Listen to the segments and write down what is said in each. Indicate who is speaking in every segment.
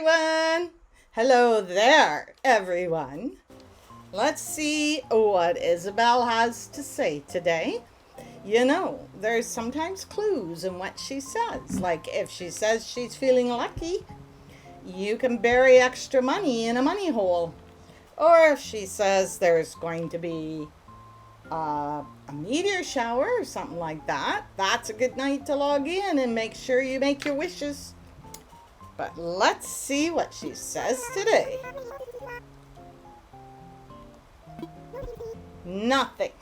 Speaker 1: everyone. Hello there, everyone. Let's see what Isabel has to say today. You know, there's sometimes clues in what she says. Like if she says she's feeling lucky, you can bury extra money in a money hole. Or if she says there's going to be a meteor shower or something like that, that's a good night to log in and make sure you make your wishes. But let's see what she says today. Nothing.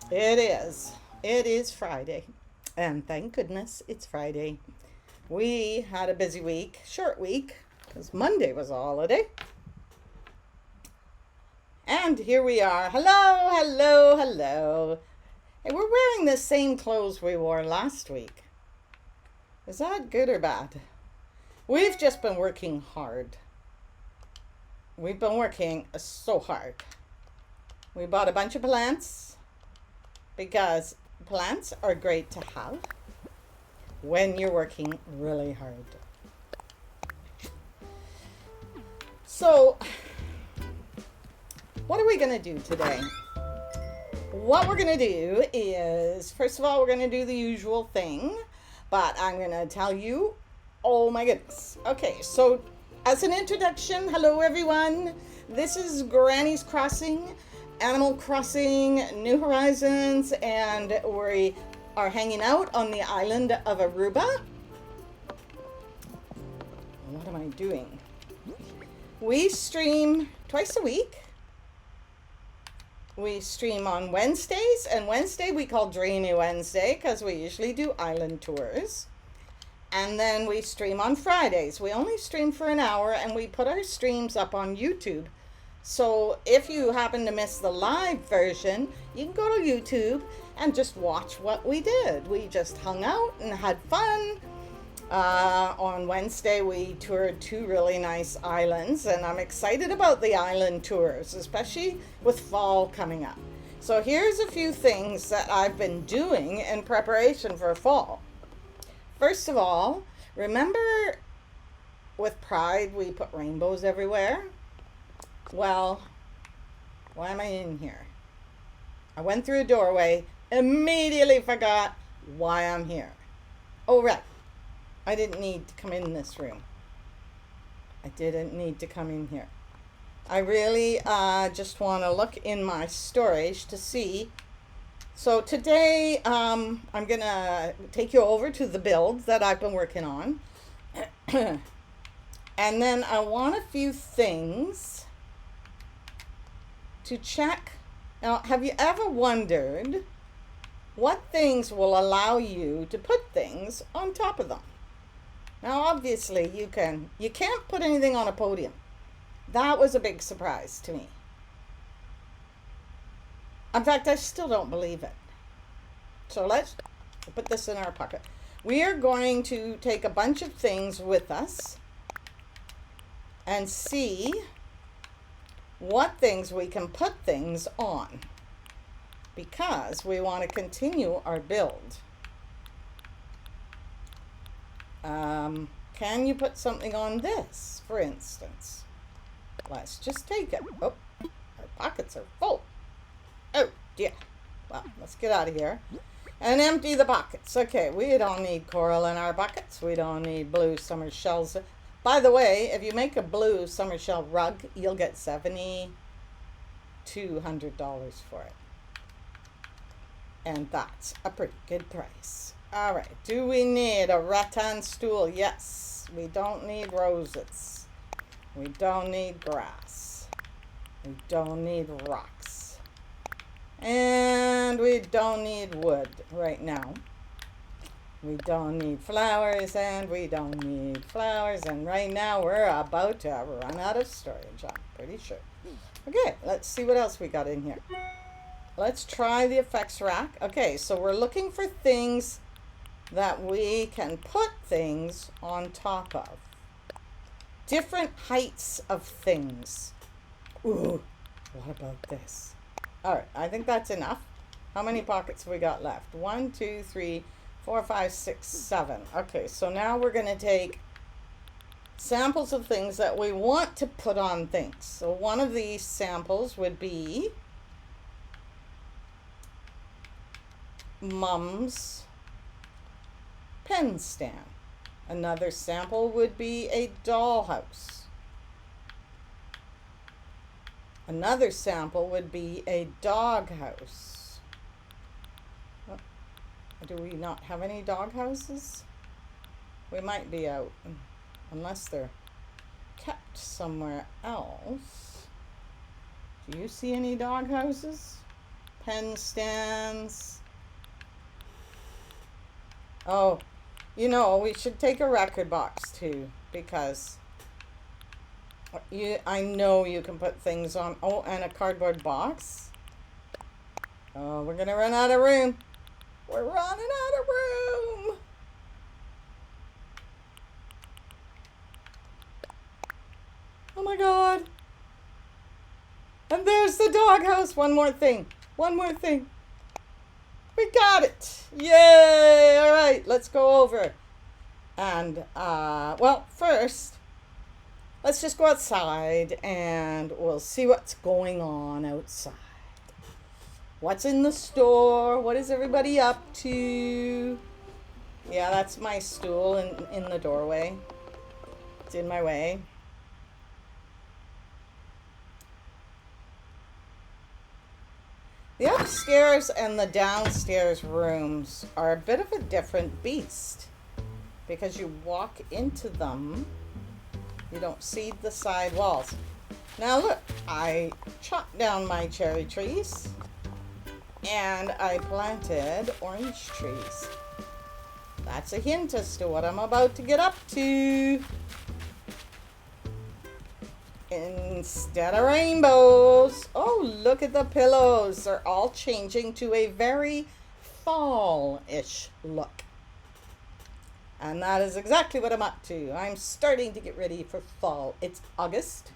Speaker 1: It is Friday, and thank goodness it's Friday. We had a busy week, short week, because Monday was a holiday. And here we are. Hello, hello, hello. Hey, we're wearing the same clothes we wore last week. Is that good or bad? We've just been working hard. We've been working so hard. We bought a bunch of plants because plants are great to have when you're working really hard. So, what are we going to do today? What we're going to do is, first of all, we're going to do the usual thing, but I'm going to tell you, oh my goodness. Okay, so as an introduction, hello everyone. This is Granny's Crossing, Animal Crossing, New Horizons, and we are hanging out on the island of Aruba. What am I doing? We stream twice a week. We stream on Wednesdays, and Wednesday we call Dreamy Wednesday because we usually do island tours. And then we stream on Fridays. We only stream for an hour, and we put our streams up on YouTube. So if you happen to miss the live version, you can go to YouTube and just watch what we did. We just hung out and had fun. On Wednesday, we toured 2 really nice islands, and I'm excited about the island tours, especially with fall coming up. So here's a few things that I've been doing in preparation for fall. First of all, remember with Pride, we put rainbows everywhere? Well, why am I in here? I went through a doorway, immediately forgot why I'm here. Oh, right. I didn't need to come in this room. I didn't need to come in here. I really just want to look in my storage to see. So today I'm going to take you over to the build that I've been working on. And then I want a few things to check. Now, have you ever wondered what things will allow you to put things on top of them? Now, obviously, you can't put anything on a podium. That was a big surprise to me. In fact, I still don't believe it. So let's put this in our pocket. We are going to take a bunch of things with us and see what things we can put things on, because we want to continue our build. Can you put something on this, for instance? Let's just take it. Oh, our pockets are full. Oh, dear. Well, let's get out of here and empty the pockets. Okay, we don't need coral in our buckets. We don't need blue summer shells. By the way, if you make a blue summer shell rug, you'll get $7,200 for it. And that's a pretty good price. All right, do we need a rattan stool? Yes. We don't need roses. We don't need grass. We don't need rocks. And we don't need wood right now. We don't need flowers, and we don't need flowers. And right now we're about to run out of storage, I'm pretty sure. Okay, let's see what else we got in here. Let's try the effects rack. Okay, so we're looking for things that we can put things on top of. Different heights of things. Ooh, what about this? All right, I think that's enough. How many pockets we got left? 1, 2, 3, 4, 5, 6, 7. Okay, so now we're going to take samples of things that we want to put on things. So one of these samples would be Mum's pen stand. Another sample would be a dollhouse. Another sample would be a doghouse. Oh, do we not have any dog houses? We might be out, unless they're kept somewhere else. Do you see any dog houses? Pen stands. Oh, you know, we should take a record box too, because I know you can put things on. Oh, and a cardboard box. Oh, we're gonna run out of room. We're running out of room. Oh my God. And there's the doghouse. One more thing. One more thing. We got it. Yay. All right, let's go over. And, well, first, let's just go outside and we'll see what's going on outside. What's in the store? What is everybody up to? Yeah, that's my stool in the doorway. It's in my way. The upstairs and the downstairs rooms are a bit of a different beast because you walk into them. You don't see the side walls. Now look, I chopped down my cherry trees and I planted orange trees. That's a hint as to what I'm about to get up to. Instead of rainbows, oh, look at the pillows. They're all changing to a very fall-ish look. And that is exactly what I'm up to. I'm starting to get ready for fall. It's August.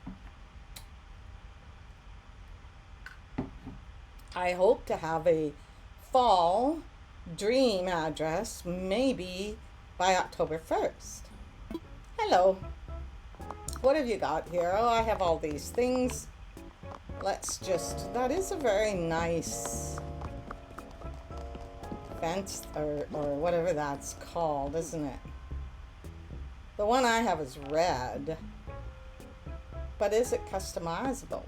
Speaker 1: I hope to have a fall dream address maybe by October 1st. Hello. What have you got here? Oh, I have all these things. Let's just, that is a very nice fence or whatever that's called, isn't it? The one I have is red. But is it customizable?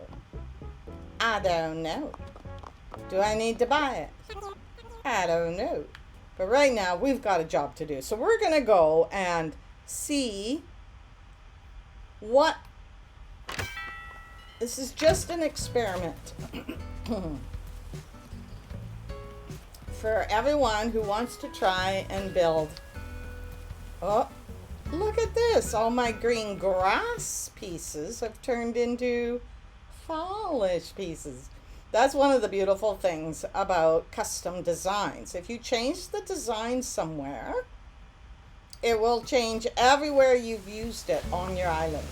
Speaker 1: I don't know. Do I need to buy it? I don't know. But right now we've got a job to do. So we're going to go and see what, this is just an experiment for everyone who wants to try and build. Oh, look at this. All my green grass pieces have turned into fallish pieces. That's one of the beautiful things about custom designs. If you change the design somewhere, it will change everywhere you've used it on your island.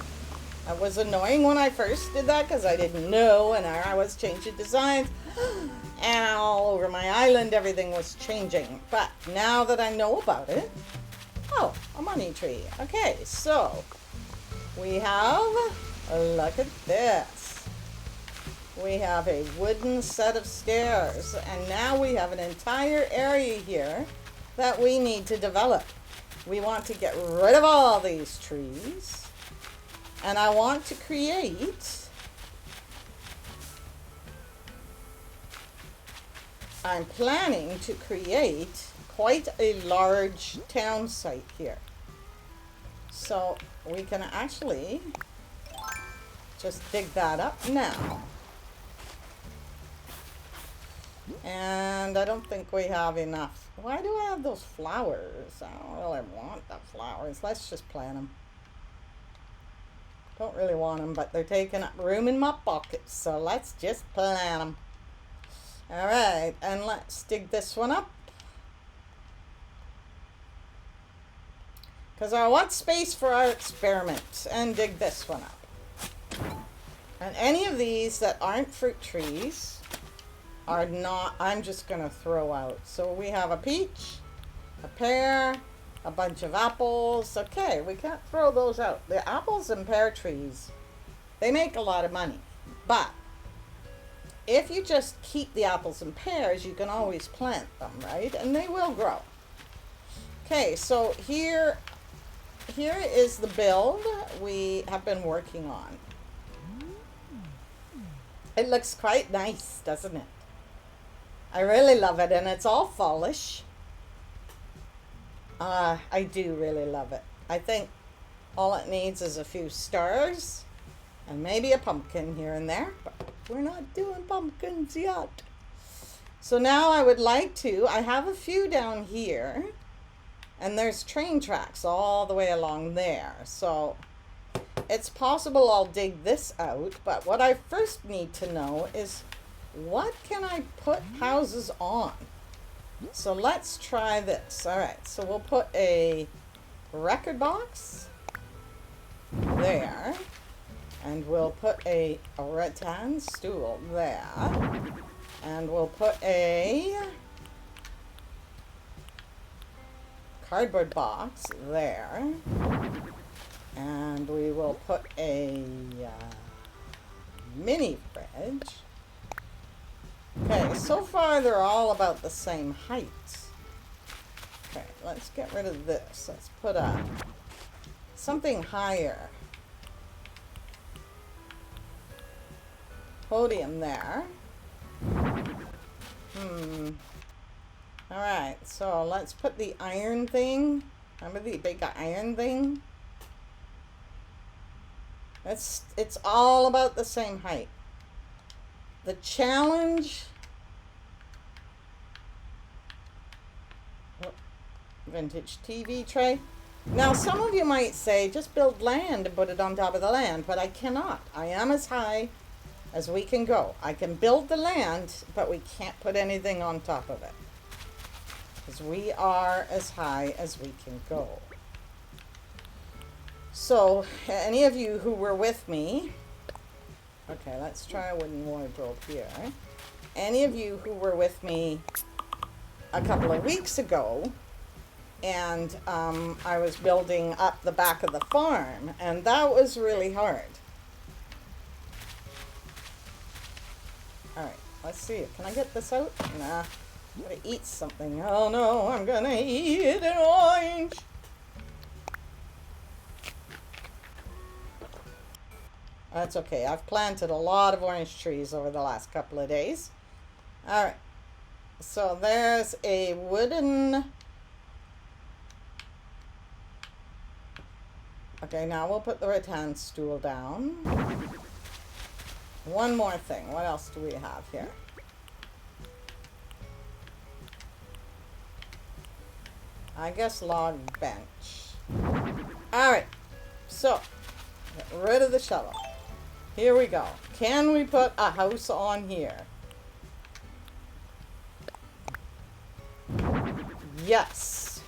Speaker 1: It was annoying when I first did that because I didn't know, and I was changing designs, and all over my island everything was changing. But now that I know about it, oh, a money tree. Okay, so we have, look at this. We have a wooden set of stairs, and now we have an entire area here that we need to develop. We want to get rid of all these trees, and I want to create, I'm planning to create quite a large town site here. So we can actually just dig that up now. And I don't think we have enough. Why do I have those flowers? I don't really want the flowers. Let's just plant them. Don't really want them, but they're taking up room in my pocket. So let's just plant them. All right, and let's dig this one up. Because I want space for our experiment. And dig this one up. And any of these that aren't fruit trees are not, I'm just going to throw out. So we have a peach, a pear, a bunch of apples. Okay, we can't throw those out. The apples and pear trees, they make a lot of money. But if you just keep the apples and pears, you can always plant them, right? And they will grow. Okay, so here is the build we have been working on. It looks quite nice, doesn't it? I really love it, and it's all fallish. I do really love it. I think all it needs is a few stars and maybe a pumpkin here and there, but we're not doing pumpkins yet. So now I would like to, I have a few down here, and there's train tracks all the way along there. So it's possible I'll dig this out, but what I first need to know is what can I put houses on? So let's try this. All right, so we'll put a record box there, and we'll put a rattan stool there, and we'll put a cardboard box there, and we will put a mini fridge. Okay, so far they're all about the same height. Okay, let's get rid of this. Let's put something higher. Podium there. Alright, so let's put the iron thing. Remember the big iron thing? It's all about the same height. The challenge, vintage TV tray. Now some of you might say just build land and put it on top of the land, but I cannot. I am as high as we can go. I can build the land, but we can't put anything on top of it, because we are as high as we can go. So any of you who were with me, okay, let's try a wooden wardrobe here. Any of you who were with me a couple of weeks ago, and I was building up the back of the farm, and that was really hard. All right, let's see. Can I get this out? Nah, I'm gonna eat something. Oh no, I'm gonna eat an orange. That's okay. I've planted a lot of orange trees over the last couple of days. All right. So there's a wooden... Okay, now we'll put the rattan stool down. One more thing. What else do we have here? I guess log bench. All right. So, get rid of the shovel. Here we go. Can we put a house on here? Yes.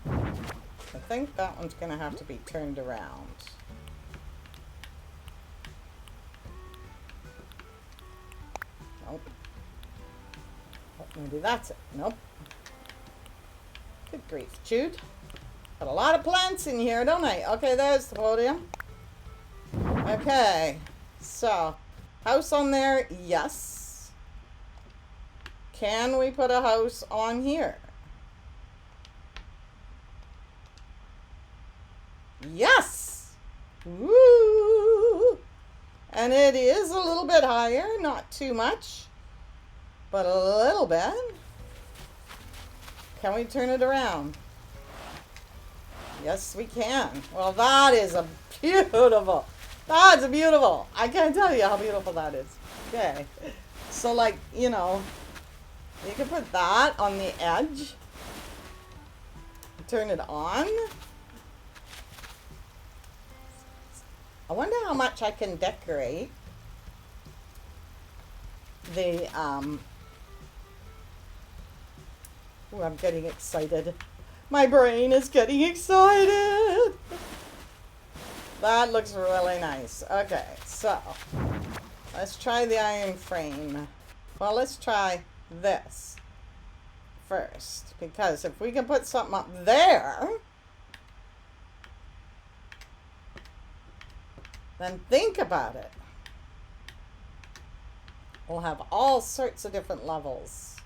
Speaker 1: I think that one's going to have to be turned around. Nope. Oh, maybe that's it. Nope. Good grief, Jude. Got a lot of plants in here, don't I? Okay, there's the podium. Okay, so house on there, yes. Can we put a house on here? Yes! Woo! And it is a little bit higher, not too much, but a little bit. Can we turn it around? Yes, we can. Well, that is a beautiful. That's beautiful. I can't tell you how beautiful that is. Okay. So, like, you know, you can put that on the edge. Turn it on. I wonder how much I can decorate the, oh, I'm getting excited. My brain is getting excited. That looks really nice. Okay, so let's try the iron frame. Well, let's try this. first, because if we can put something up there, then think about it. We'll have all sorts of different levels.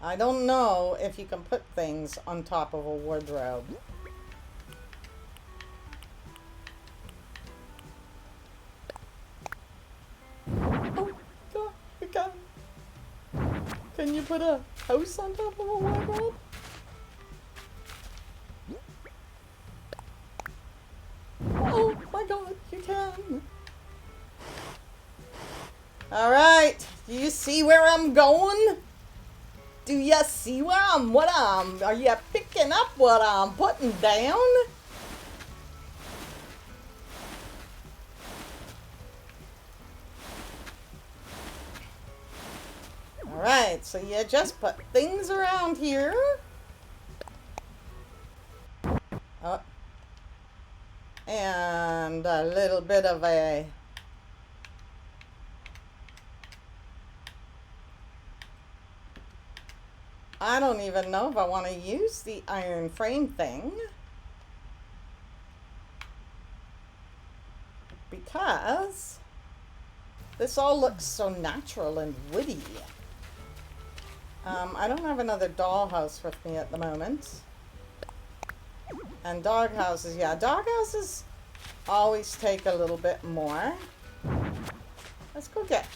Speaker 1: I don't know if you can put things on top of a wardrobe. Oh God, you can. Can you put a house on top of a wardrobe? Oh my God, you can. All right, do you see where I'm going? Do you see are you picking up what I'm putting down? All right, so you just put things around here. Oh. And a little bit of a I don't even know if I want to use the iron frame thing, because this all looks so natural and woody. I don't have another dollhouse with me at the moment. And dog houses, yeah, dog houses always take a little bit more. Let's go get,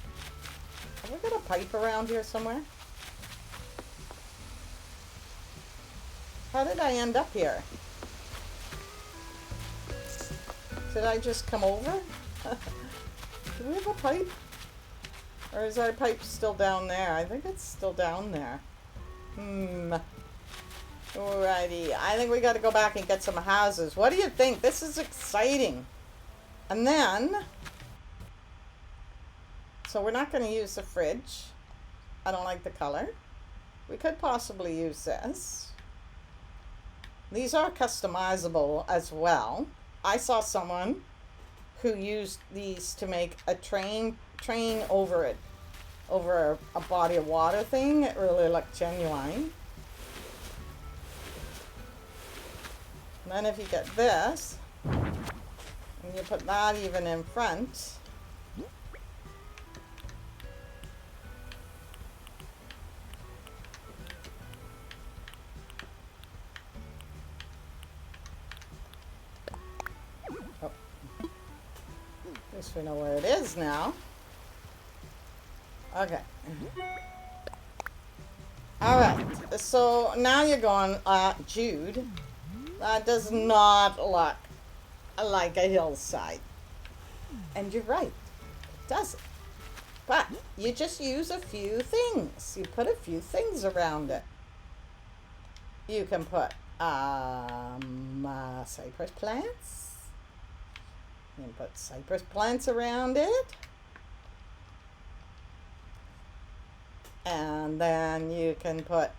Speaker 1: have we got a pipe around here somewhere? How did I end up here? Did I just come over? Do we have a pipe? Or is our pipe still down there? I think it's still down there. Alrighty. I think we got to go back and get some houses. What do you think? This is exciting. And then, so we're not going to use the fridge. I don't like the color. We could possibly use this. These are customizable as well. I saw someone who used these to make a train over it, over a body of water thing. It really looked genuine. And then if you get this, and you put that even in front, at least we know where it is now. Okay. Alright, so now you're going, Jude, that does not look like a hillside. And you're right, it doesn't. But you just use a few things. You put a few things around it. You can put cypress plants. You can put cypress plants around it. And then you can put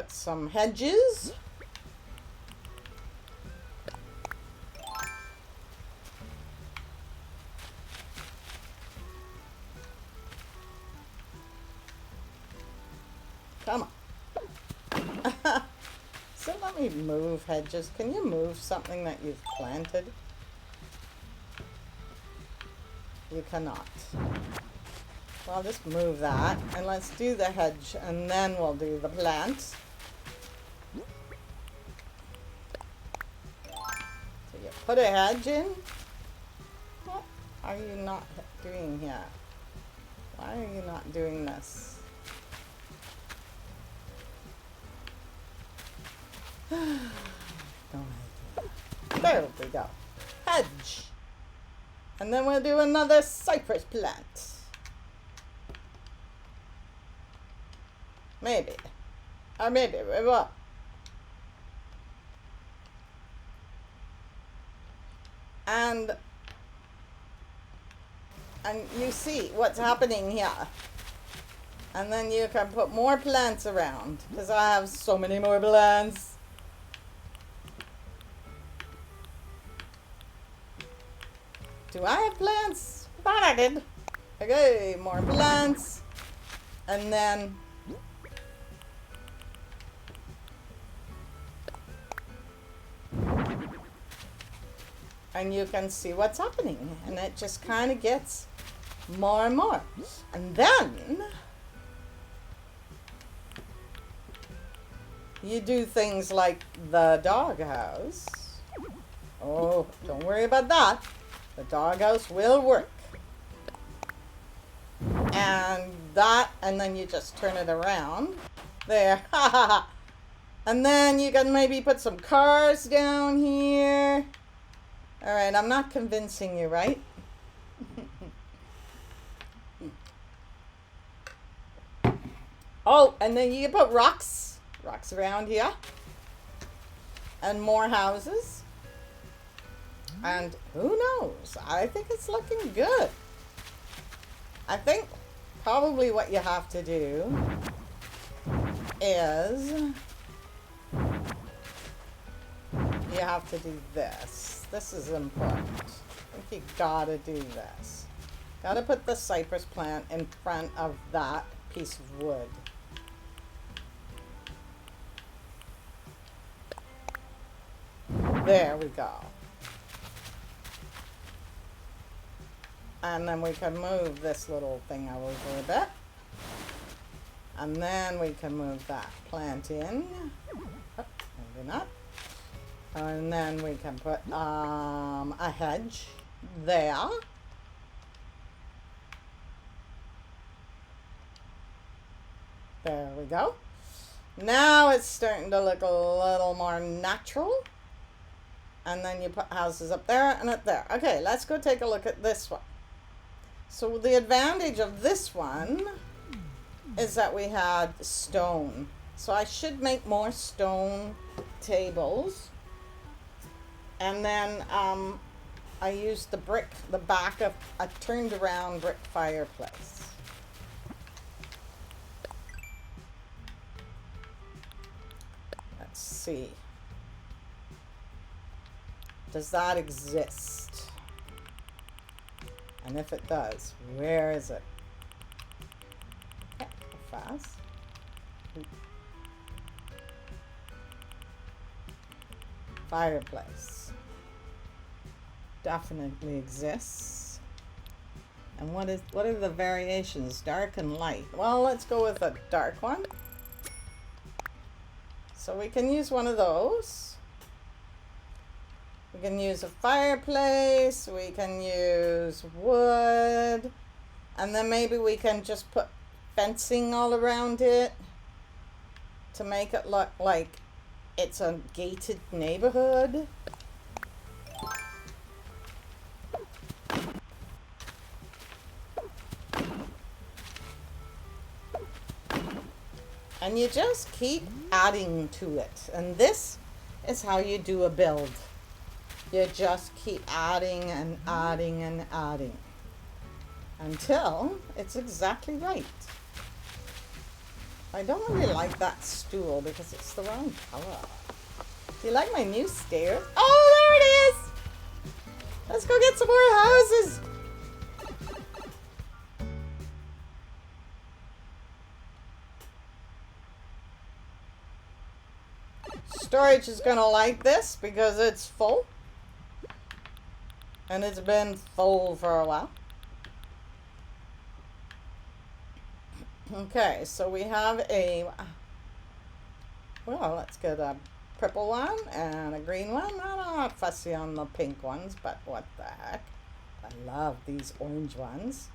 Speaker 1: some hedges. Come on. So let me move hedges. Can you move something that you've planted? You cannot. Well, just move that, and let's do the hedge, and then we'll do the plants. So you put a hedge in. What are you not doing here? Why are you not doing this? There we go. Hedge. And then we'll do another cypress plant. Maybe. Or maybe we will. And you see what's happening here. And then you can put more plants around, because I have so many more plants. Do I have plants? I thought I did. Okay, more plants. And then you can see what's happening, and it just kind of gets more and more. And then you do things like the doghouse. Oh, don't worry about that. The doghouse will work. And that, and then you just turn it around. There. And then you can maybe put some cars down here. All right, I'm not convincing you, right? Oh, and then you can put rocks around here. And more houses. And who knows? I think it's looking good. I think probably what you have to do is you have to do this. This is important. I think you gotta do this. Gotta put the cypress plant in front of that piece of wood. There we go. And then we can move this little thing over a bit. And then we can move that plant in. Oh, maybe not. And then we can put a hedge there. There we go. Now it's starting to look a little more natural. And then you put houses up there and up there. Okay, let's go take a look at this one. So the advantage of this one is that we had stone. So I should make more stone tables. And then I used the brick, the back of a turned around brick fireplace. Let's see. Does that exist? And if it does, where is it? Okay, go fast. Fireplace. Definitely exists. And what are the variations? Dark and light. Well, let's go with a dark one. So we can use one of those. We can use a fireplace, we can use wood, and then maybe we can just put fencing all around it to make it look like it's a gated neighborhood. And you just keep adding to it. And this is how you do a build. You just keep adding and adding and adding until it's exactly right. I don't really like that stool because it's the wrong color. Do you like my new stairs? Oh, there it is! Let's go get some more houses. Storage is gonna like this because it's full. And it's been full for a while. Okay, so we have a, well, let's get a purple one and a green one. I'm not fussy on the pink ones, but what the heck. I love these orange ones.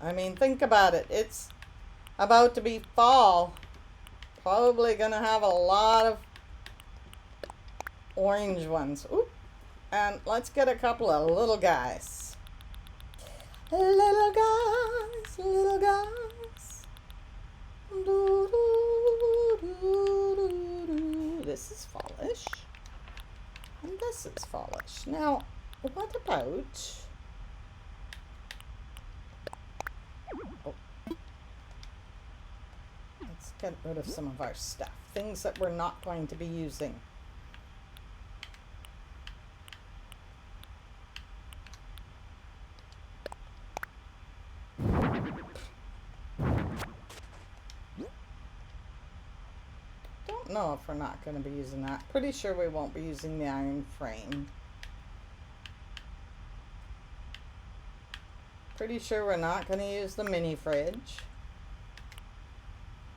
Speaker 1: I mean, think about it. It's about to be fall. Probably gonna have a lot of orange ones. Oop. And let's get a couple of little guys. Little guys, little guys. Doo, doo, doo, doo, doo. This is fallish. And this is fallish. Now, what about... Oh. Let's get rid of some of our stuff. Things that we're not going to be using. know if we're not going to be using that. Pretty sure we won't be using the iron frame. Pretty sure we're not going to use the mini fridge.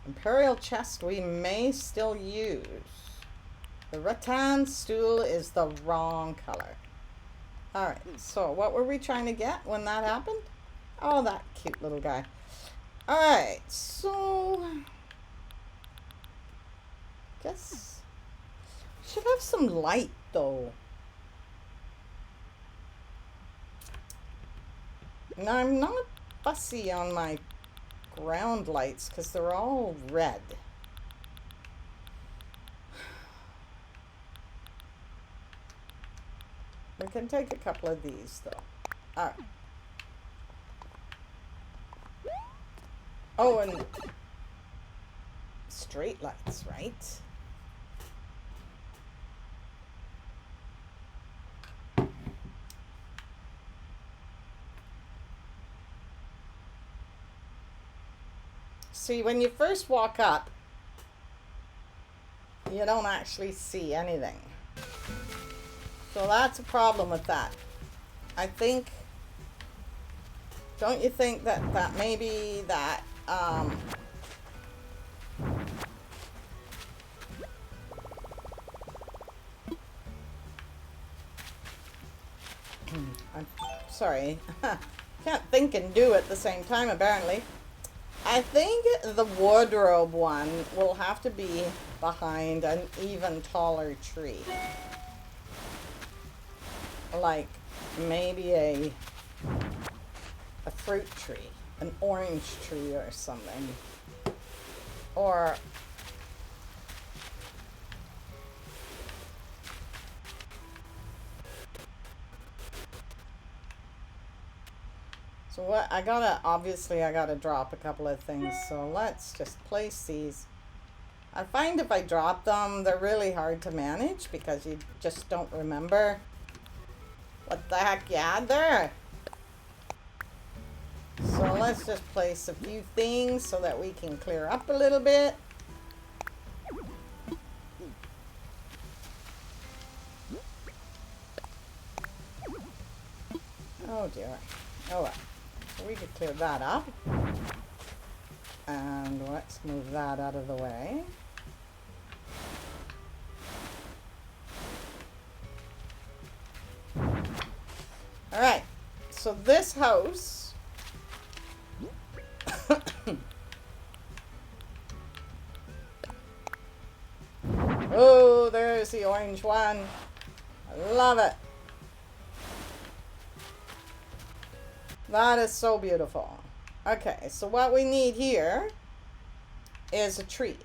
Speaker 1: Imperial chest we may still use. The rattan stool is the wrong color. Alright, so what were we trying to get when that happened? Oh, that cute little guy. Alright, so guess should have some light though. Now I'm not fussy on my ground lights because they're all red. We can take a couple of these though. Alright. Oh, and straight lights, right? See, when you first walk up, you don't actually see anything. So that's a problem with that. I think, don't you think that maybe that, I'm sorry, can't think and do at the same time apparently. I think the wardrobe one will have to be behind an even taller tree. Like maybe a fruit tree, an orange tree or something. Or so what obviously I gotta drop a couple of things, so let's just place these. I find if I drop them, they're really hard to manage because you just don't remember what the heck you had there. So let's just place a few things so that we can clear up a little bit. Oh dear. Oh well. So we could clear that up. And let's move that out of the way. All right. So this house oh, there's the orange one. I love it. That is so beautiful. Okay, so what we need here is a tree.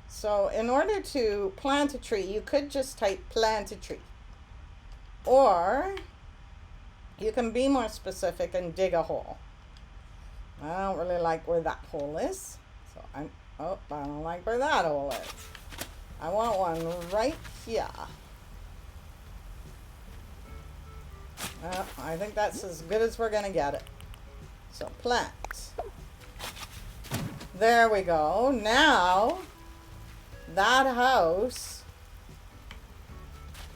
Speaker 1: So in order to plant a tree, you could just type plant a tree. Or you can be more specific and dig a hole. I don't really like where that hole is. So I don't like where that hole is. I want one right here. I think that's as good as we're going to get it. So plant. There we go. Now that house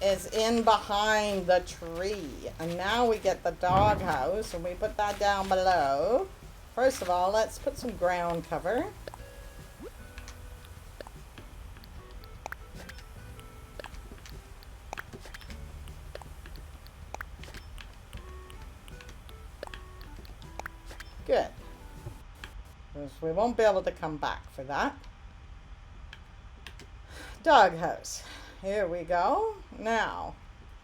Speaker 1: is in behind the tree. And now we get the dog house and we put that down below. First of all, let's put some ground cover. Good. Because we won't be able to come back for that. Doghouse. Here we go. Now.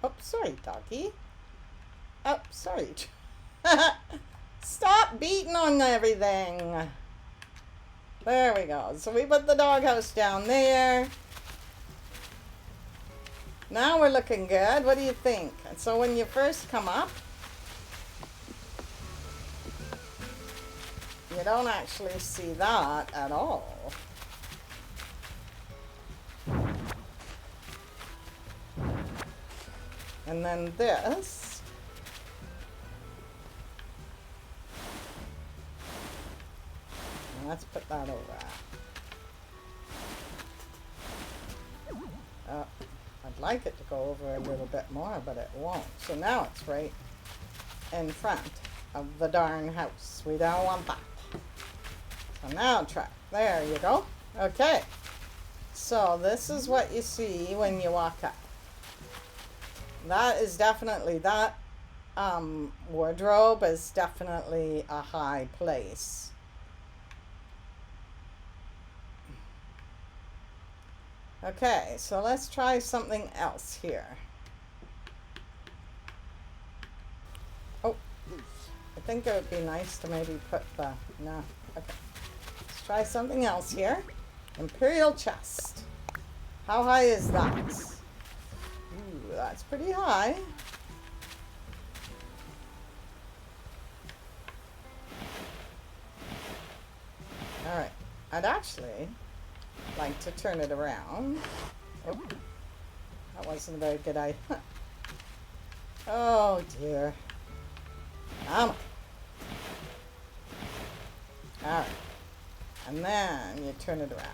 Speaker 1: Oh, sorry, doggy. Oh, sorry. Stop beating on everything. There we go. So we put the doghouse down there. Now we're looking good. What do you think? And so when you first come up, you don't actually see that at all. And then this. Let's put that over. like it to go over a little bit more, but it won't. So now it's right in front of the darn house. We don't want that. So now try. There you go. Okay. So this is what you see when you walk up. That is definitely, that wardrobe is definitely a high place. Okay, so let's try something else here. Oh, I think it would be nice to maybe put the, no, okay. Let's try something else here. Imperial chest. How high is that? Ooh, that's pretty high. All right, I'd actually like to turn it around. Oh, that wasn't a very good idea. Oh dear. All right, and then you turn it around.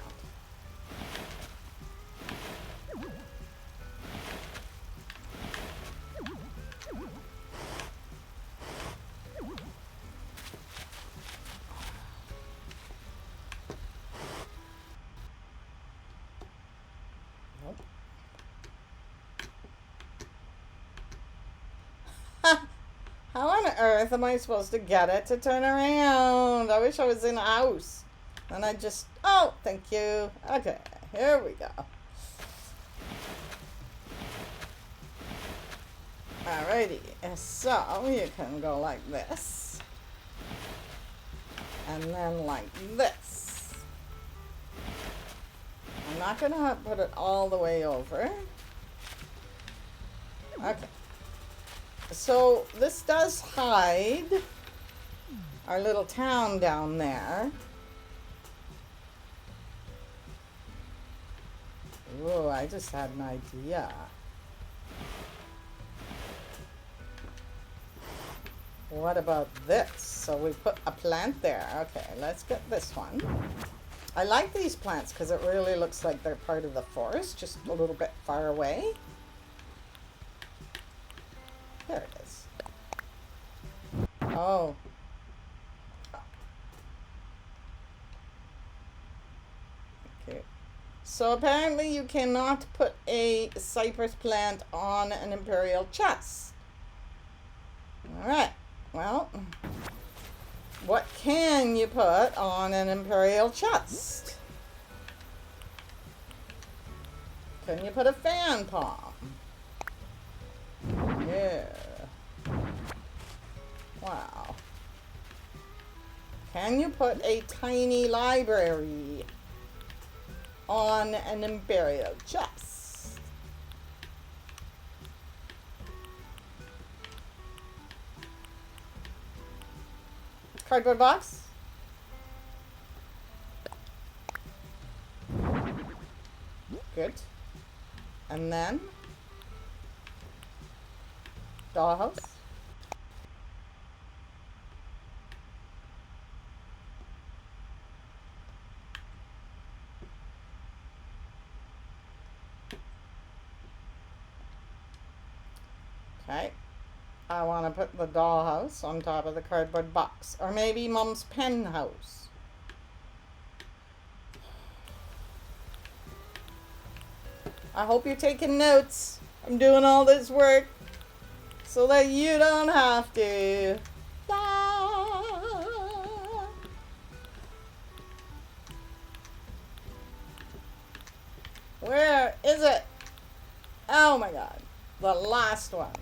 Speaker 1: How on earth am I supposed to get it to turn around? I wish I was in a house. And I just, oh, thank you. Okay, here we go. Alrighty, so you can go like this. And then like this. I'm not going to put it all the way over. Okay. So this does hide our little town down there. Ooh, I just had an idea. What about this? So we put a plant there. Okay, let's get this one. I like these plants because it really looks like they're part of the forest, just a little bit far away. There it is. Oh. Okay. So apparently you cannot put a cypress plant on an imperial chest. Alright. Well, what can you put on an imperial chest? Can you put a fan palm? Yeah. Wow. Can you put a tiny library on an imperial chest? Cardboard box? Good. And then dollhouse. Okay. I want to put the dollhouse on top of the cardboard box. Or maybe Mom's pen house. I hope you're taking notes. I'm doing all this work so that you don't have to. Where is it? Oh my god. The last one.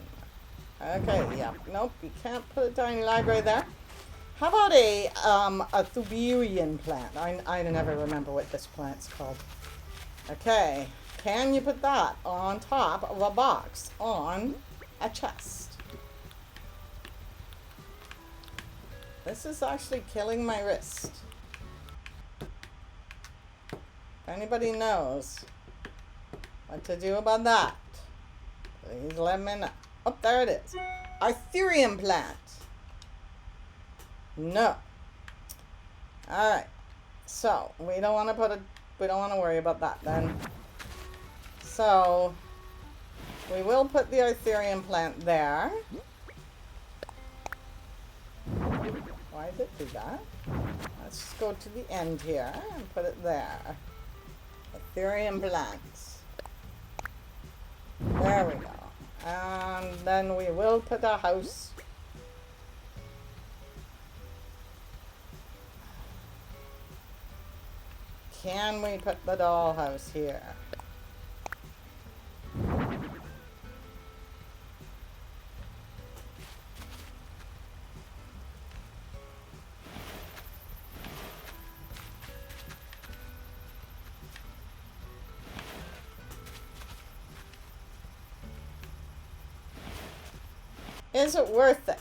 Speaker 1: Okay, yeah. Nope, you can't put a tiny library there. How about a Thuberian plant? I never remember what this plant's called. Okay. Can you put that on top of a box on a chest? This is actually killing my wrist. If anybody knows what to do about that, please let me know. Oh, there it is. Arthurian plant. No. Alright. So, we don't want to worry about that then. So, We will put the Arthurian plant there. Why did it do that? Let's just go to the end here and put it there. Arthurian plants. There we go. And then we will put a house. Can we put the dollhouse here? Is it worth it?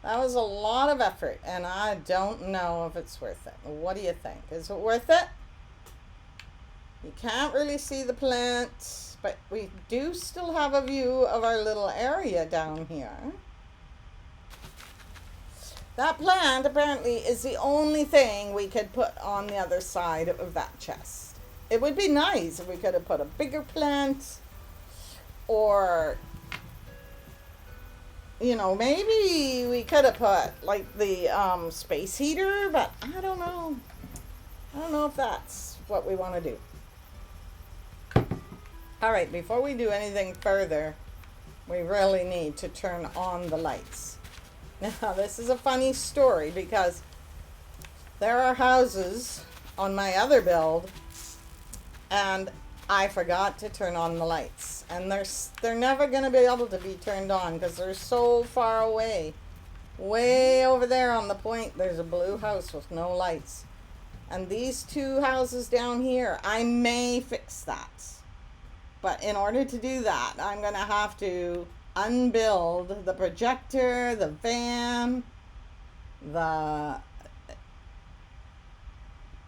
Speaker 1: That was a lot of effort, and I don't know if it's worth it. What do you think? Is it worth it? You can't really see the plant, but we do still have a view of our little area down here. That plant apparently is the only thing we could put on the other side of that chest. It would be nice if we could have put a bigger plant, or you know, maybe we could have put like the space heater, but I don't know. I don't know if that's what we want to do. All right, before we do anything further, we really need to turn on the lights. Now, this is a funny story because there are houses on my other build, and I forgot to turn on the lights, and they're never going to be able to be turned on because they're so far away. Way over there on the point, there's a blue house with no lights. And these two houses down here, I may fix that. But in order to do that, I'm going to have to unbuild the projector, the van,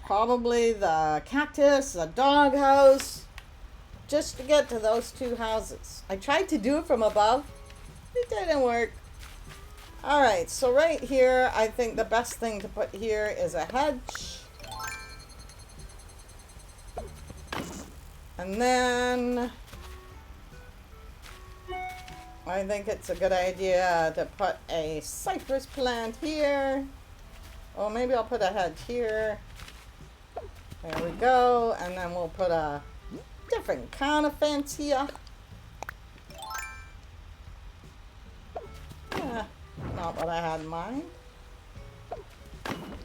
Speaker 1: probably the cactus, the doghouse, just to get to those two houses. I tried to do it from above. It didn't work. All right, so right here, I think the best thing to put here is a hedge. And then I think it's a good idea to put a cypress plant here. Or maybe I'll put a hedge here. There we go. And then we'll put a different kind of fence here. Yeah, not what I had in mind.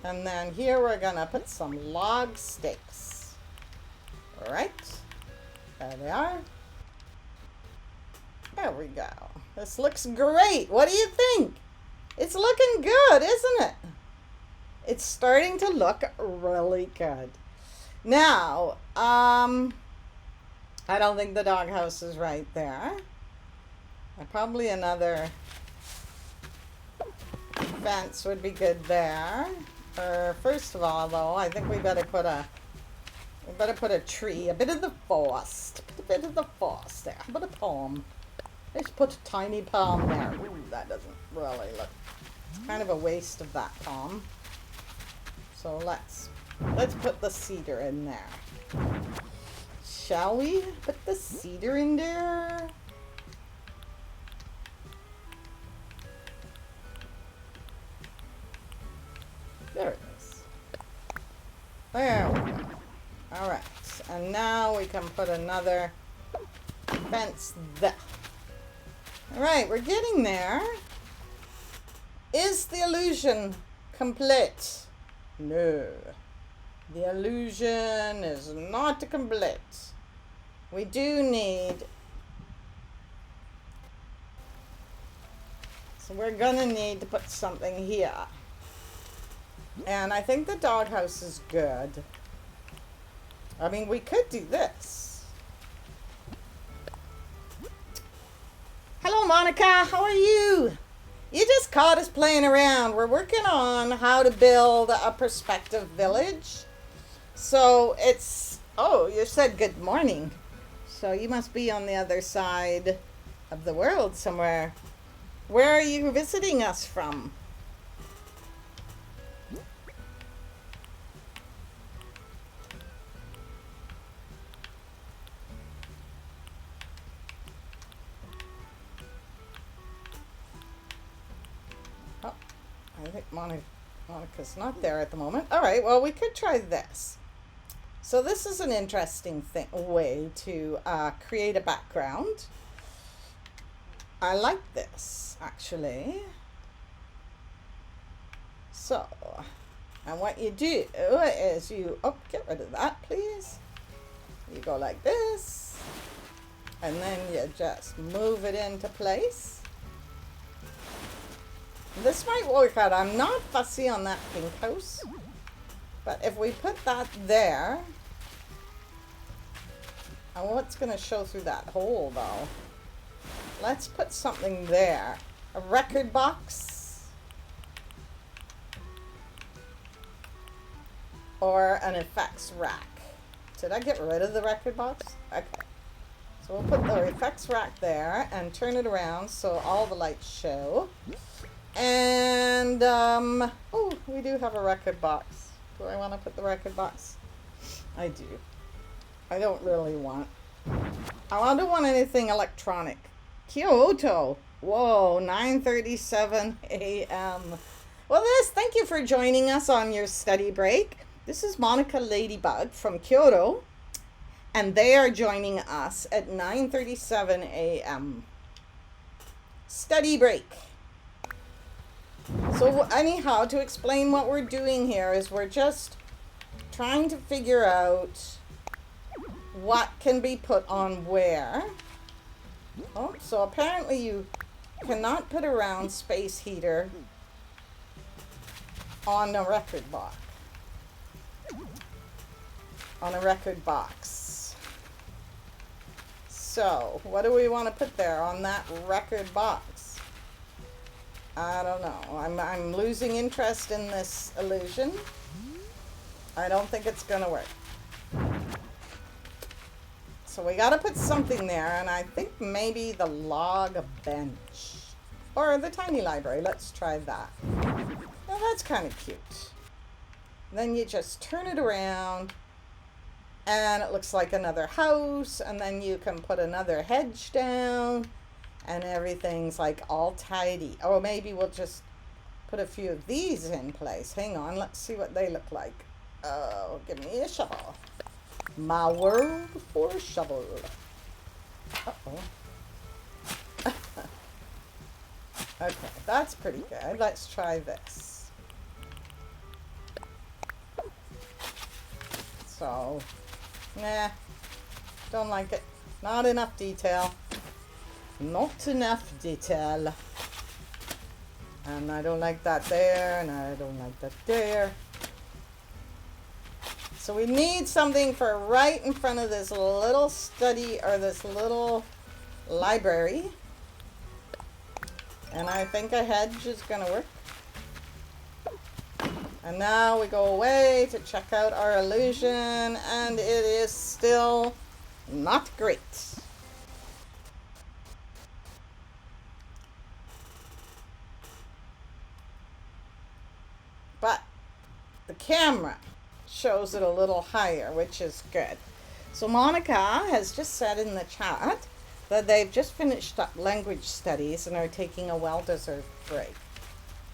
Speaker 1: And then here we're gonna put some log stakes. Right, there they are. There we go. This looks great. What do you think? It's looking good, isn't it? It's starting to look really good. Now, I don't think the doghouse is right there. Probably another fence would be good there. First of all, though, I think we better put a tree, a bit of the forest. Put a bit of the forest there. How about a palm? Let's put a tiny palm there. Ooh, that doesn't really look. It's kind of a waste of that palm. So let's put the cedar in there. Shall we put the cedar in there? There it is. There we go. All right, and now we can put another fence there. All right, we're getting there. Is the illusion complete? No. The illusion is not complete. We do need... So we're gonna need to put something here. And I think the doghouse is good. I mean, we could do this. Hello, Monica. How are you? You just caught us playing around. We're working on how to build a perspective village. So it's... Oh, you said good morning. So you must be on the other side of the world somewhere. Where are you visiting us from? Monica's not there at the moment. All right, well, we could try this. So this is an interesting way to create a background. I like this, actually. So, and what you do is you, get rid of that, please. You go like this, and then you just move it into place. This might work out. I'm not fussy on that pink house, but if we put that there, and what's going to show through that hole, though? Let's put something there. A record box. Or an effects rack. Did I get rid of the record box? Okay. So we'll put the effects rack there and turn it around so all the lights show. And, oh, we do have a record box. Do I want to put the record box? I do. I don't really want. I don't want anything electronic. Kyoto. Whoa, 9:37 a.m. Well, thank you for joining us on your study break. This is Monica Ladybug from Kyoto, and they are joining us at 9:37 a.m. Study break. So anyhow, to explain what we're doing here is we're just trying to figure out what can be put on where. Oh, so apparently you cannot put a round space heater on a record box. On a record box. So, what do we want to put there on that record box? I don't know. I'm losing interest in this illusion. I don't think it's gonna work. So we gotta put something there, and I think maybe the log bench. Or the tiny library. Let's try that. Now that's kind of cute. Then you just turn it around, and it looks like another house, and then you can put another hedge down, and everything's like all tidy. Oh, maybe we'll just put a few of these in place. Hang on, let's see what they look like. Oh, give me a shovel. My word for a shovel. Uh-oh. Okay, that's pretty good. Let's try this. So, nah, don't like it. Not enough detail. Not enough detail. And I don't like that there, and I don't like that there. So we need something for right in front of this little study, or this little library. And I think a hedge is going to work. And now we go away to check out our illusion, and it is still not great. But the camera shows it a little higher, which is good. So Monica has just said in the chat that they've just finished up language studies and are taking a well-deserved break.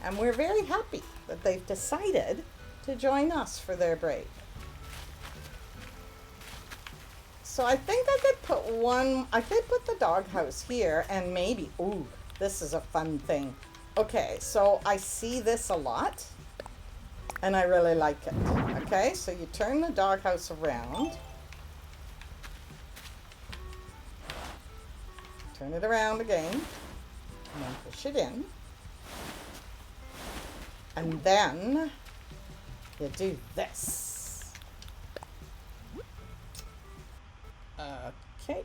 Speaker 1: And we're very happy that they've decided to join us for their break. So I think I could put the doghouse here, and maybe, ooh, this is a fun thing. Okay, so I see this a lot, and I really like it. Okay, so you turn the doghouse around. Turn it around again, and then push it in. And then you do this. Okay.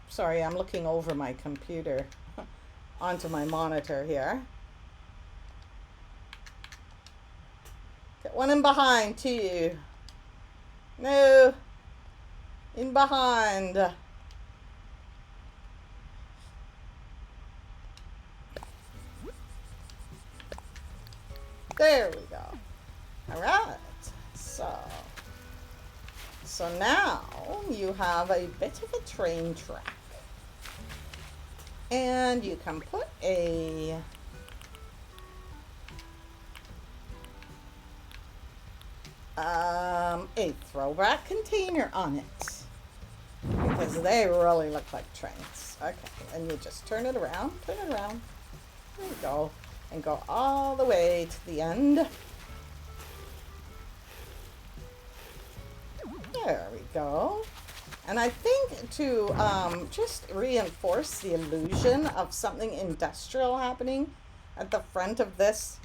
Speaker 1: Sorry, I'm looking over my computer onto my monitor here. Get one in behind too. No. In behind. There we go. All right. So now you have a bit of a train track. And you can put a a throwback container on it, because they really look like trains. Okay, and you just turn it around, there you go, and go all the way to the end. There we go. And I think to just reinforce the illusion of something industrial happening at the front of this,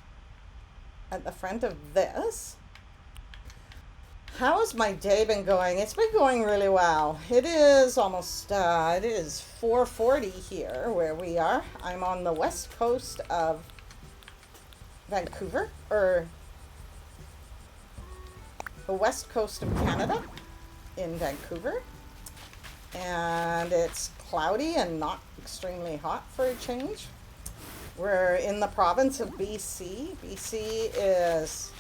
Speaker 1: how has my day been going? It's been going really well. It is almost, it is 4:40 here where we are. I'm on the west coast of Vancouver, or the west coast of Canada in Vancouver. And it's cloudy and not extremely hot for a change. We're in the province of BC. BC is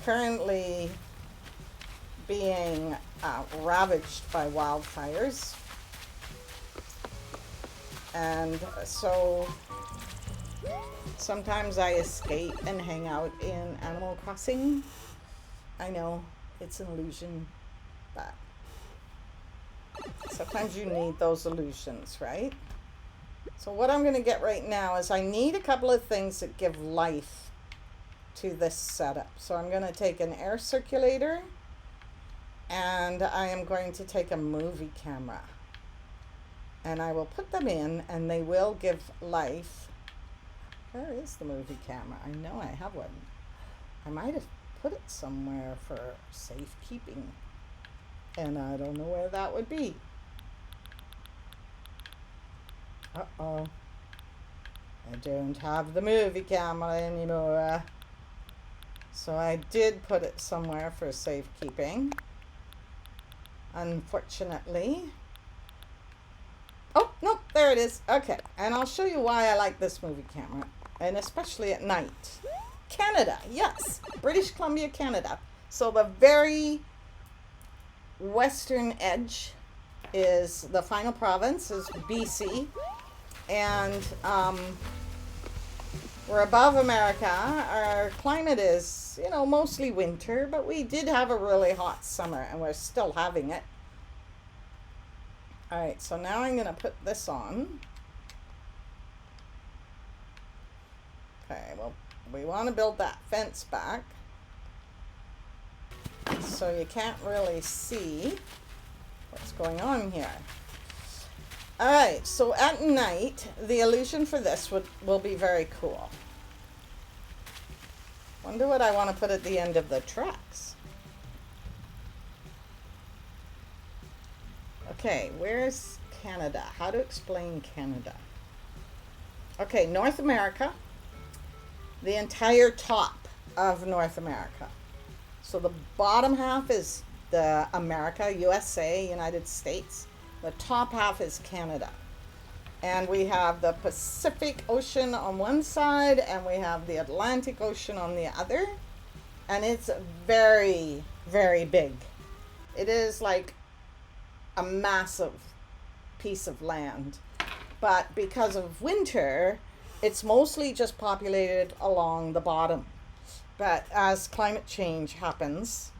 Speaker 1: currently being ravaged by wildfires. And so sometimes I escape and hang out in Animal Crossing. I know, it's an illusion, but sometimes you need those illusions, right? So what I'm going to get right now is I need a couple of things that give life to this setup. So I'm going to take an air circulator, and I am going to take a movie camera, and I will put them in, and they will give life. Where is the movie camera? I know I have one. I might have put it somewhere for safekeeping, and I don't know where that would be. Uh-oh. I don't have the movie camera anymore. So I did put it somewhere for safekeeping, unfortunately. Oh, no, there it is. Okay, and I'll show you why I like this movie camera, and especially at night. Canada, yes, British Columbia, Canada. So the very western edge is the final province, is BC, and we're above America. Our climate is, you know, mostly winter, but we did have a really hot summer, and we're still having it. All right, so now I'm going to put this on. Okay, well, we want to build that fence back so you can't really see what's going on here. All right, so at night, the illusion for this will be very cool. Wonder what I want to put at the end of the tracks. Okay, where's Canada? How to explain Canada? Okay, North America, the entire top of North America. So the bottom half is the America, USA, United States. The top half is Canada. And we have the Pacific Ocean on one side, and we have the Atlantic Ocean on the other. And it's very, very big. It is like a massive piece of land. But because of winter, it's mostly just populated along the bottom. But as climate change happens,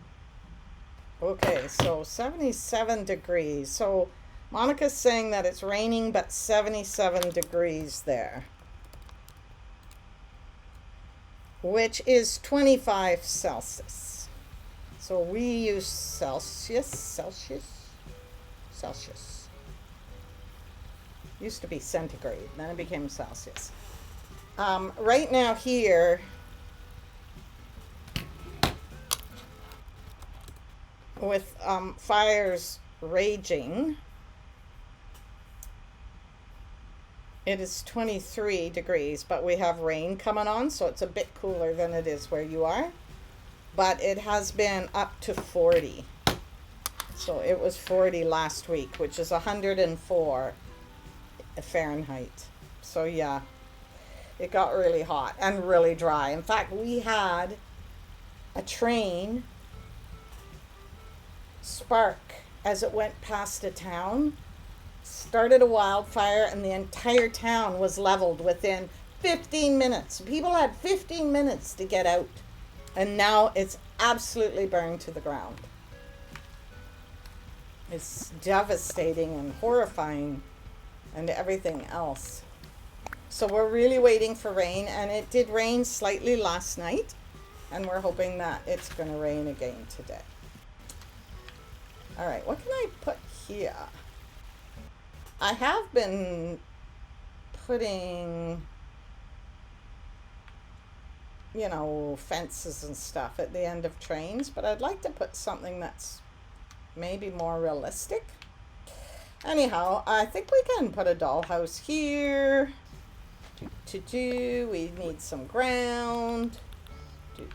Speaker 1: okay, so 77 degrees. So Monica's saying that it's raining, but 77 degrees there, which is 25 Celsius. So we use Celsius. Used to be centigrade, then it became Celsius. Right now here, with fires raging, it is 23 degrees, but we have rain coming on, so it's a bit cooler than it is where you are. But it has been up to 40. So it was 40 last week, which is 104 Fahrenheit. So yeah, it got really hot and really dry. In fact, we had a train spark as it went past a town, started a wildfire, and the entire town was leveled within 15 minutes. People had 15 minutes to get out, and now it's absolutely burned to the ground. It's devastating and horrifying and everything else. So we're really waiting for rain, and it did rain slightly last night, and we're hoping that it's going to rain again today. All right, what can I put here? I have been putting, you know, fences and stuff at the end of trains, but I'd like to put something that's maybe more realistic. Anyhow, I think we can put a dollhouse here. We need some ground. There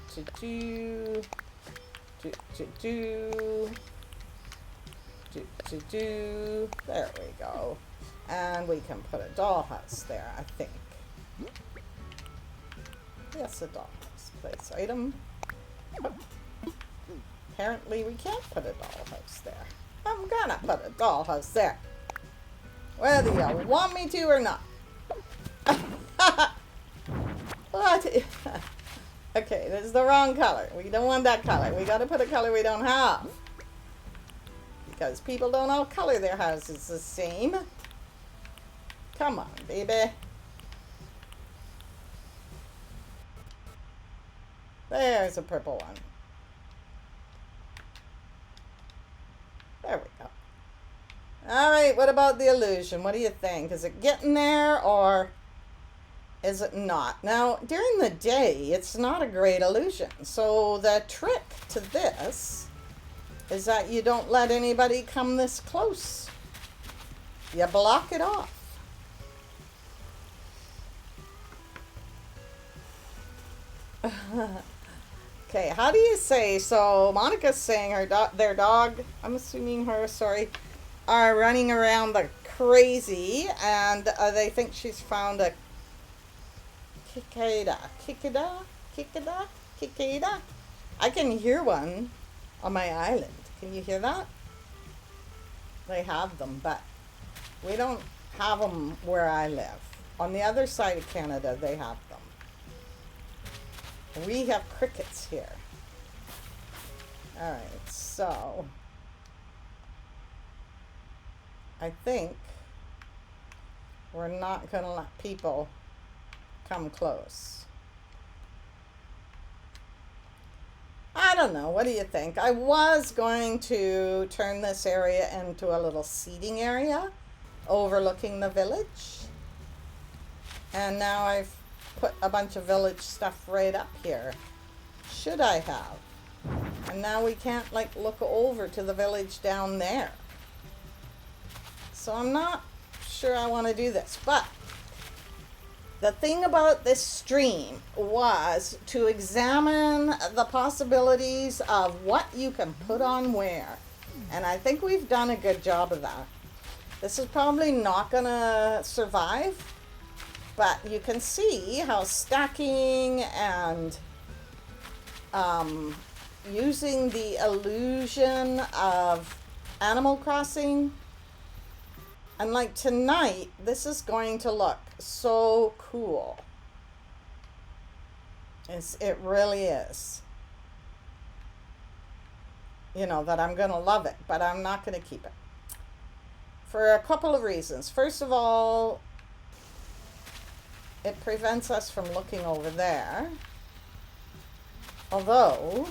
Speaker 1: we go. And we can put a dollhouse there, I think. Yes, a dollhouse. Place item. Oh. Apparently we can't put a dollhouse there. I'm gonna put a dollhouse there. Whether you want me to or not. What? Okay, this is the wrong color. We don't want that color. We gotta put a color we don't have. Because people don't all color their houses the same. Come on, baby. There's a purple one. There we go. All right, what about the illusion? What do you think? Is it getting there, or is it not? Now, during the day, it's not a great illusion. So the trick to this is that you don't let anybody come this close. You block it off. Okay, how do you say? So Monica's saying their dog, I'm assuming her, sorry, are running around like crazy, and they think she's found a cicada. I can hear one on my island. Can you hear that? They have them, but we don't have them where I live. On the other side of Canada, they have them. We have crickets here. All right, so I think we're not going to let people come close. I don't know. What do you think? I was going to turn this area into a little seating area overlooking the village. And now I've put a bunch of village stuff right up here. Should I have? And now we can't like look over to the village down there. So I'm not sure I want to do this, but the thing about this stream was to examine the possibilities of what you can put on where. And I think we've done a good job of that. This is probably not going to survive, but you can see how stacking and using the illusion of Animal Crossing. And like tonight, this is going to look so cool. It really is. You know, that I'm going to love it, but I'm not going to keep it. For a couple of reasons. First of all, it prevents us from looking over there. Although,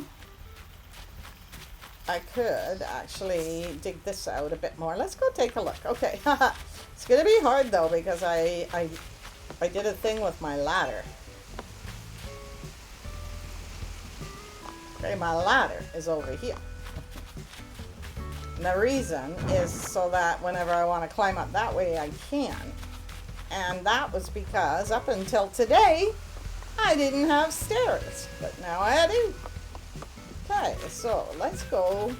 Speaker 1: I could actually dig this out a bit more. Let's go take a look. Okay, it's going to be hard though because I did a thing with my ladder. Okay, my ladder is over here. And the reason is so that whenever I want to climb up that way, I can. And that was because up until today, I didn't have stairs, but now I do. Okay, so let's go.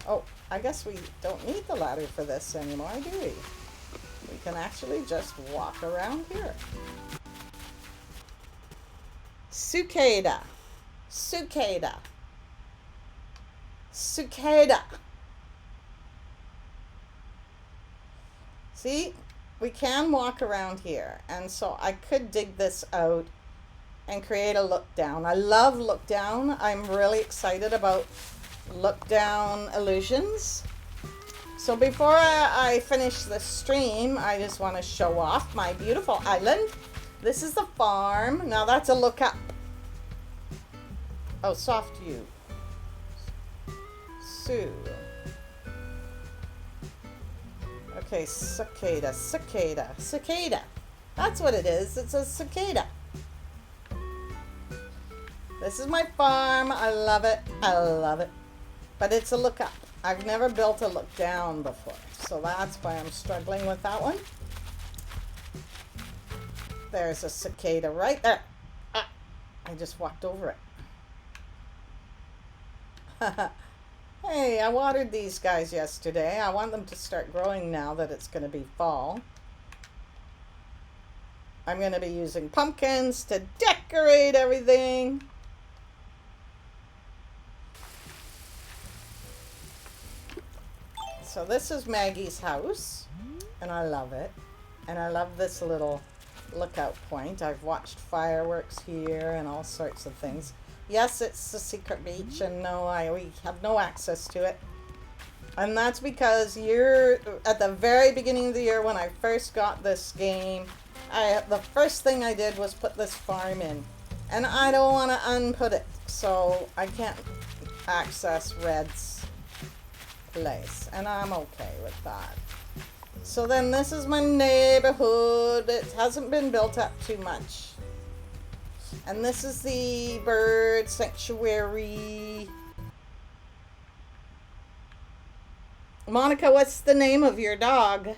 Speaker 1: Oh, I guess we don't need the ladder for this anymore, do we? We can actually just walk around here. Cicada. Cicada. Cicada. See? We can walk around here, and so I could dig this out and create a look down. I love look down. I'm really excited about look down illusions. So before I finish the stream, I just want to show off my beautiful island. This is the farm. Now that's a look up. Oh, soft U. Sue. Okay, cicada, cicada, cicada. That's what it is. It's a cicada. This is my farm. I love it. I love it. But it's a look up. I've never built a look down before, so that's why I'm struggling with that one. There's a cicada right there. Ah, I just walked over it. Hey, I watered these guys yesterday. I want them to start growing now that it's going to be fall. I'm going to be using pumpkins to decorate everything. So this is Maggie's house, and I love it. And I love this little lookout point. I've watched fireworks here and all sorts of things. Yes, it's a secret beach, and no, we have no access to it. And that's because you're at the very beginning of the year when I first got this game, the first thing I did was put this farm in. And I don't want to unput it, so I can't access Red's place, and I'm okay with that. So then this is my neighborhood. It hasn't been built up too much. And this is the bird sanctuary. Monica, what's the name of your dog?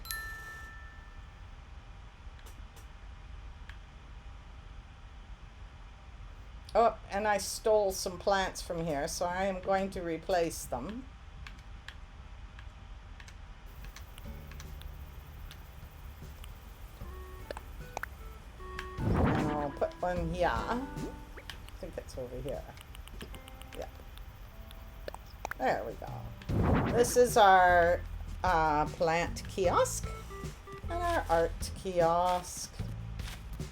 Speaker 1: Oh, and I stole some plants from here, so I am going to replace them. And I'll put one here. I think it's over here. Yeah. There we go. This is our plant kiosk and our art kiosk.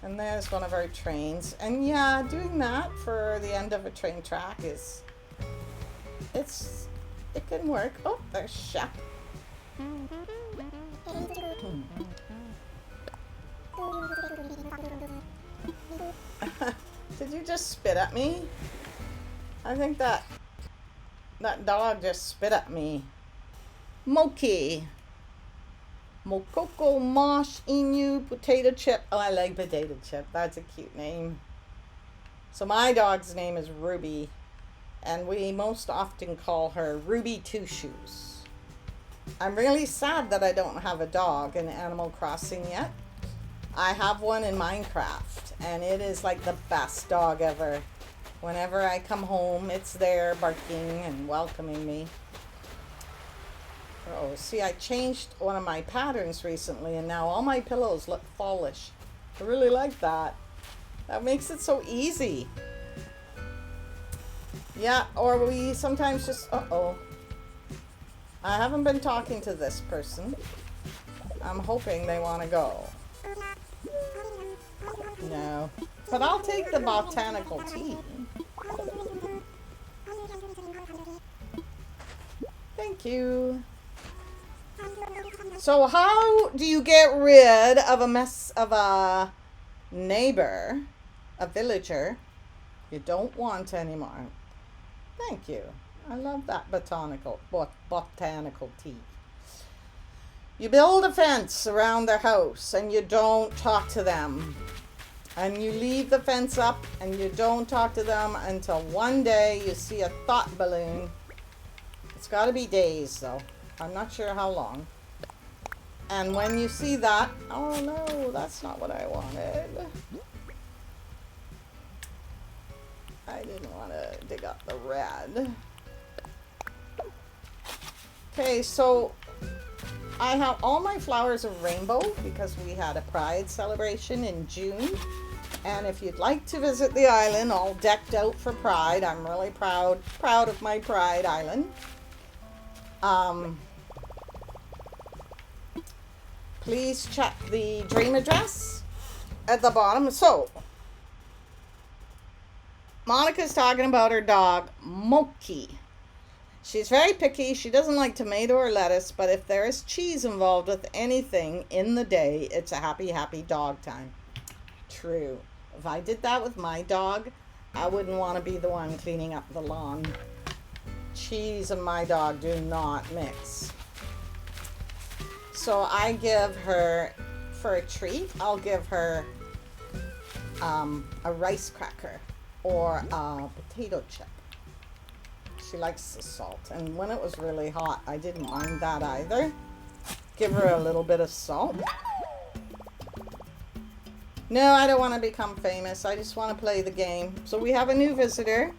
Speaker 1: And there's one of our trains. And yeah, doing that for the end of a train track is, it can work. Oh, there's Shep. Did you just spit at me? I think that dog just spit at me. Moki. Mokoko mosh inu potato chip. Oh, I like potato chip. That's a cute name. So my dog's name is Ruby, and we most often call her Ruby Two Shoes. I'm really sad that I don't have a dog in Animal Crossing yet. I have one in Minecraft, and it is like the best dog ever. Whenever I come home, it's there barking and welcoming me. Oh, see, I changed one of my patterns recently, and now all my pillows look fallish. I really like that. That makes it so easy. Yeah, or we sometimes just, uh-oh. I haven't been talking to this person. I'm hoping they want to go. No. But I'll take the botanical tea. Thank you. So how do you get rid of a neighbor, a villager, you don't want anymore? Thank you. I love that botanical tea. You build a fence around their house and you don't talk to them. And you leave the fence up and you don't talk to them until one day you see a thought balloon. It's got to be days though. I'm not sure how long. And when you see that, oh no, that's not what I wanted. I didn't want to dig up the red. Okay, so I have all my flowers are rainbow because we had a Pride celebration in June. And if you'd like to visit the island all decked out for Pride, I'm really proud of my Pride island. Please check the dream address at the bottom. So, Monica's talking about her dog, Moki. She's very picky. She doesn't like tomato or lettuce, but if there is cheese involved with anything in the day, it's a happy, happy dog time. True. If I did that with my dog, I wouldn't want to be the one cleaning up the lawn. Cheese and my dog do not mix. So I give her, for a treat, I'll give her a rice cracker or a potato chip. She likes the salt, and when it was really hot, I didn't mind that either. Give her a little bit of salt. No, I don't want to become famous. I just want to play the game. So we have a new visitor,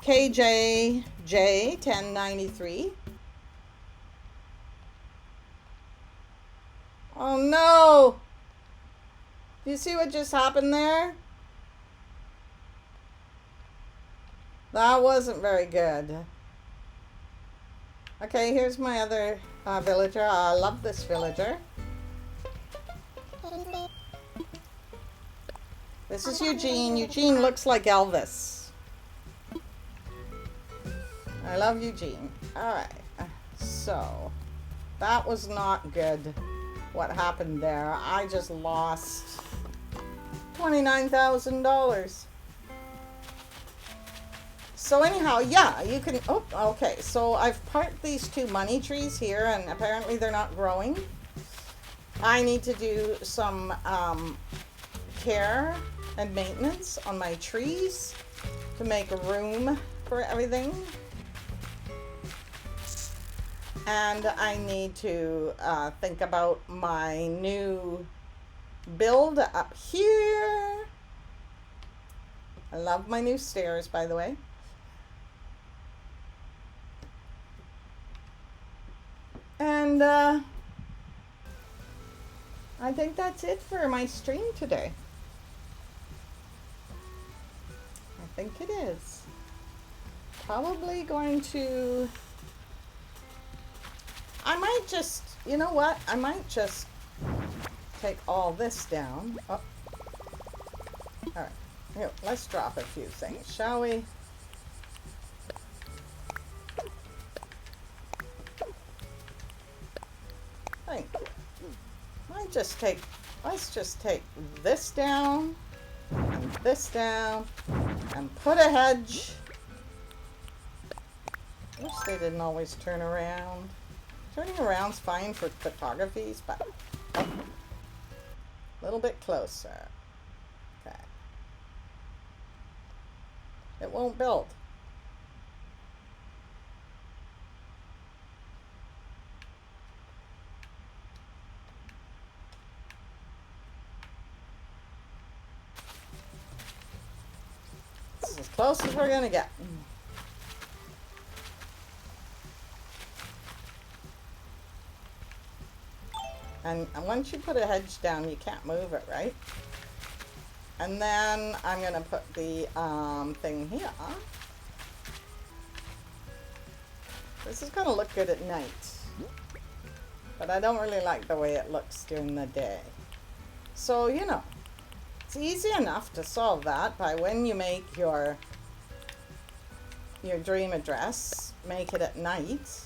Speaker 1: KJJ1093. Oh no! Do you see what just happened there? That wasn't very good. Okay, here's my other villager. I love this villager. This is Eugene. Eugene looks like Elvis. I love Eugene. Alright, so that was not good what happened there. I just lost $29,000. So anyhow, yeah, you can, oh, okay, so I've parked these two money trees here, and apparently they're not growing. I need to do some care and maintenance on my trees to make room for everything. And I need to think about my new build up here. I love my new stairs, by the way. And I think that's it for my stream today. I think it is. Probably going to... I might just, you know what? I might just take all this down. Oh. All right. Here, let's drop a few things, shall we? Thank you. Let's just take this down and this down and put a hedge. Wish they didn't always turn around. Turning around's fine for photographies, but a little bit closer. Okay. It won't build. This is as close as we're gonna get. And once you put a hedge down, you can't move it, right? And then I'm going to put the thing here. This is going to look good at night. But I don't really like the way it looks during the day. So, you know, it's easy enough to solve that by when you make your dream address, make it at night.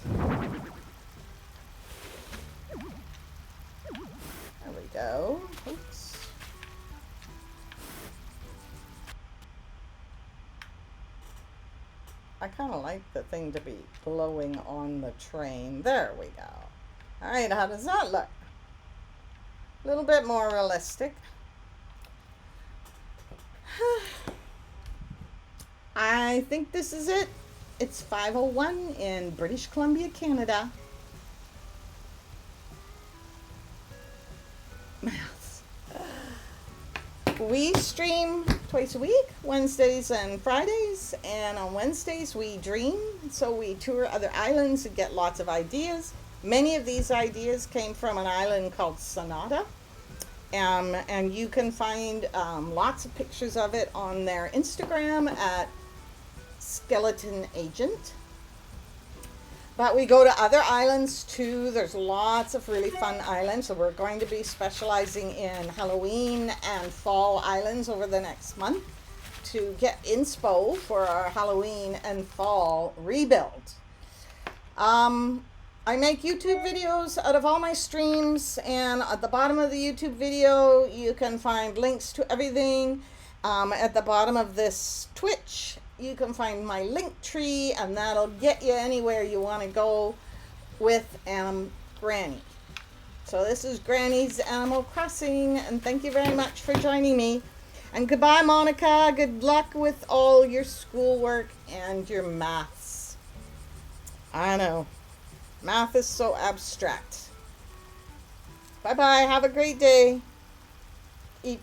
Speaker 1: Go. Oops. I kind of like the thing to be blowing on the train. There we go. All right, how does that look? A little bit more realistic. I think this is it. It's 5:01 in British Columbia, Canada. We stream twice a week, Wednesdays and Fridays, and on Wednesdays we dream, so we tour other islands and get lots of ideas. Many of these ideas came from an island called Sonata, and you can find lots of pictures of it on their Instagram at Skeleton Agent. But we go to other islands too. There's lots of really fun islands. So we're going to be specializing in Halloween and fall islands over the next month to get inspo for our Halloween and fall rebuild. I make YouTube videos out of all my streams, and at the bottom of the YouTube video you can find links to everything. At the bottom of this Twitch you can find my link tree, and that'll get you anywhere you want to go with Granny. So this is Granny's Animal Crossing, and thank you very much for joining me. And goodbye, Monica. Good luck with all your schoolwork and your maths. I know. Math is so abstract. Bye-bye. Have a great day. Eat